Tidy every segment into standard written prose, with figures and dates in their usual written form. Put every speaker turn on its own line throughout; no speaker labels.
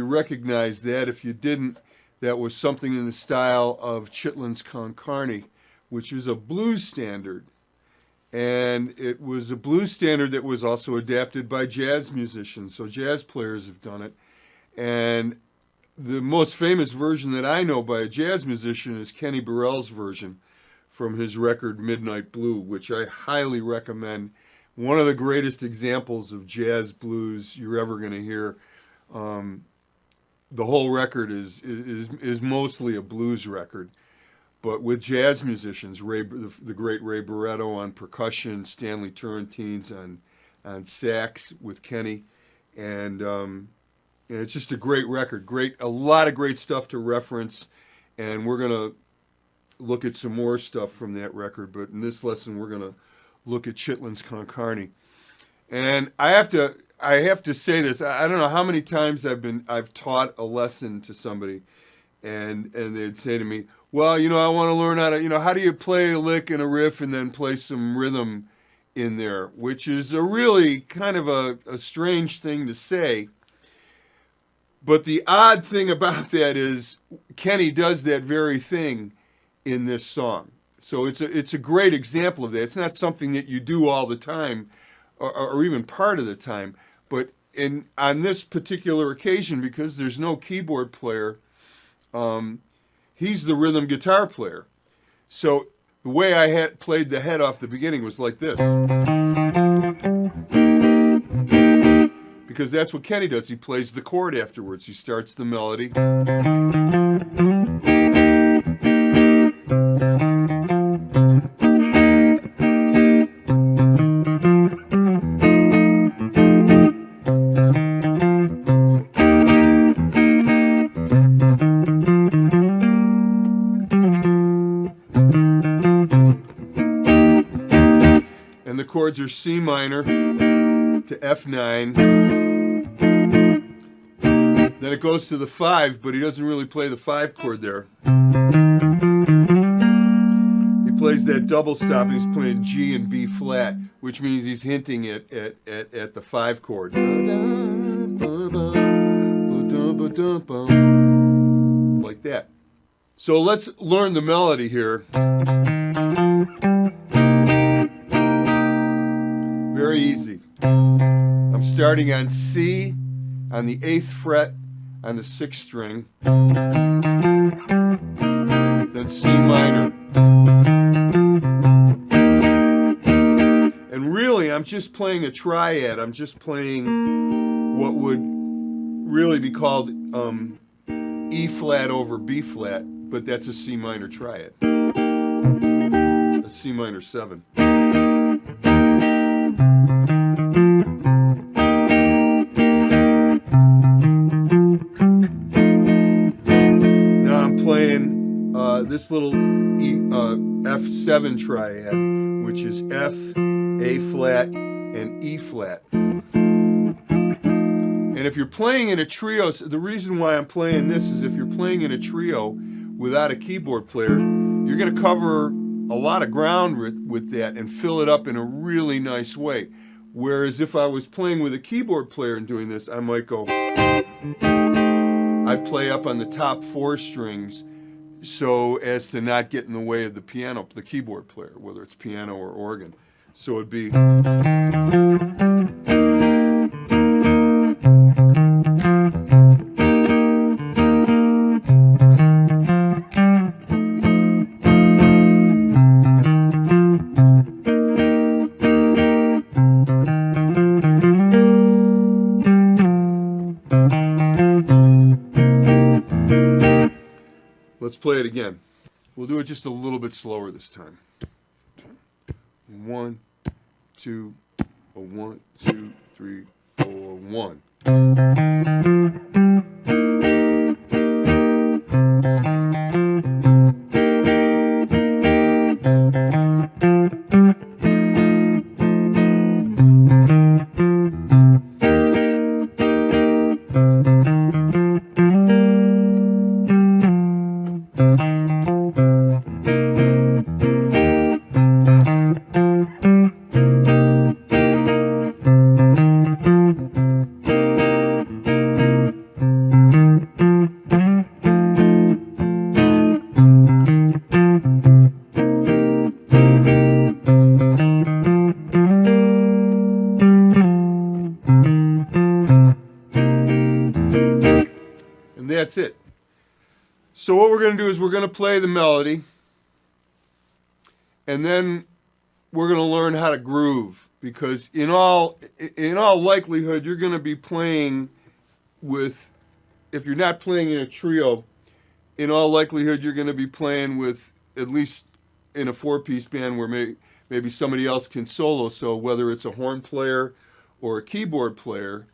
Recognize that. If you didn't, that was something in the style of Chitlin's Con Carne, which is a blues standard. And it was a blues standard that was also adapted by jazz musicians, so jazz players have done it. And the most famous version that I know by a jazz musician is Kenny Burrell's version from his record Midnight Blue, which I highly recommend. One of the greatest examples of jazz blues you're ever going to hear. The whole record is mostly a blues record, but with jazz musicians, the great Ray Barretto on percussion, Stanley Turrentines on sax with Kenny, and it's just a great record. A lot of great stuff to reference, and we're gonna look at some more stuff from that record. But in this lesson, we're gonna look at Chitlin's Con Carne, and I have to say this. I don't know how many times I've taught a lesson to somebody, and they'd say to me, well, I want to learn how do you play a lick and a riff and then play some rhythm in there, which is a really kind of a strange thing to say. But the odd thing about that is Kenny does that very thing in this song. So it's a great example of that. It's not something that you do all the time or even part of the time. But on this particular occasion, because there's no keyboard player, he's the rhythm guitar player. So the way I had played the head off the beginning was like this. Because that's what Kenny does. He plays the chord afterwards. He starts the melody. And the chords are C minor to F9. Then it goes to the 5, but he doesn't really play the 5 chord there. He plays that double stop, and he's playing G and B flat, which means he's hinting at the 5 chord. Like that. So let's learn the melody here. Very easy. I'm starting on C on the 8th fret on the 6th string, then C minor. And really, I'm just playing a triad. I'm just playing what would really be called E flat over B flat, but that's a C minor triad. A C minor 7. This little F7 triad, which is F, A flat, and E flat. And if you're playing in a trio, the reason why I'm playing this is if you're playing in a trio without a keyboard player, you're going to cover a lot of ground with that and fill it up in a really nice way. Whereas if I was playing with a keyboard player and doing this, I might go, I'd play up on the top 4 strings so as to not get in the way of the keyboard player, whether it's piano or organ. So it'd be. Let's play it again. We'll do it just a little bit slower this time. 1, 2, 1, 2, 3, 4, 1. That's it. So what we're going to do is we're going to play the melody, and then we're going to learn how to groove, because in all likelihood you're going to be playing with, if you're not playing in a trio, in all likelihood you're going to be playing with, at least in a four-piece band where maybe somebody else can solo. So whether it's a horn player or a keyboard player,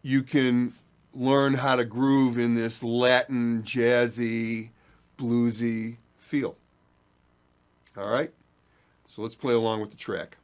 you can learn how to groove in this Latin, jazzy, bluesy feel. All right? So let's play along with the track.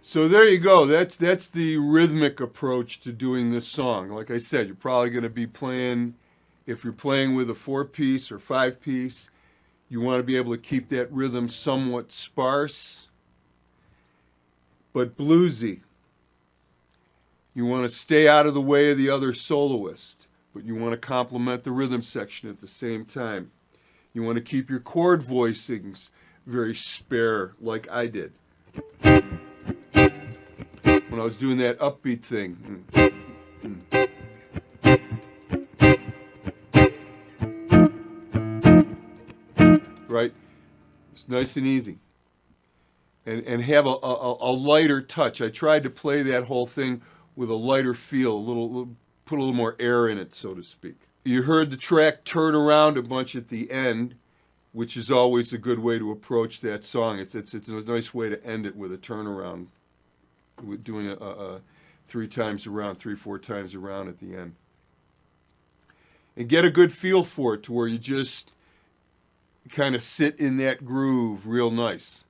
So there you go. That's the rhythmic approach to doing this song. Like I said, you're probably going to be playing, if you're playing with a 4-piece or 5-piece, you want to be able to keep that rhythm somewhat sparse, but bluesy. You want to stay out of the way of the other soloist, but you want to complement the rhythm section at the same time. You want to keep your chord voicings very spare like I did. When I was doing that upbeat thing. Right? It's nice and easy. And have a lighter touch. I tried to play that whole thing with a lighter feel, put a little more air in it, so to speak. You heard the track turn around a bunch at the end, which is always a good way to approach that song. It's a nice way to end it with a turnaround, with doing a 3 times around, 3-4 times around at the end. And get a good feel for it to where you just kind of sit in that groove real nice.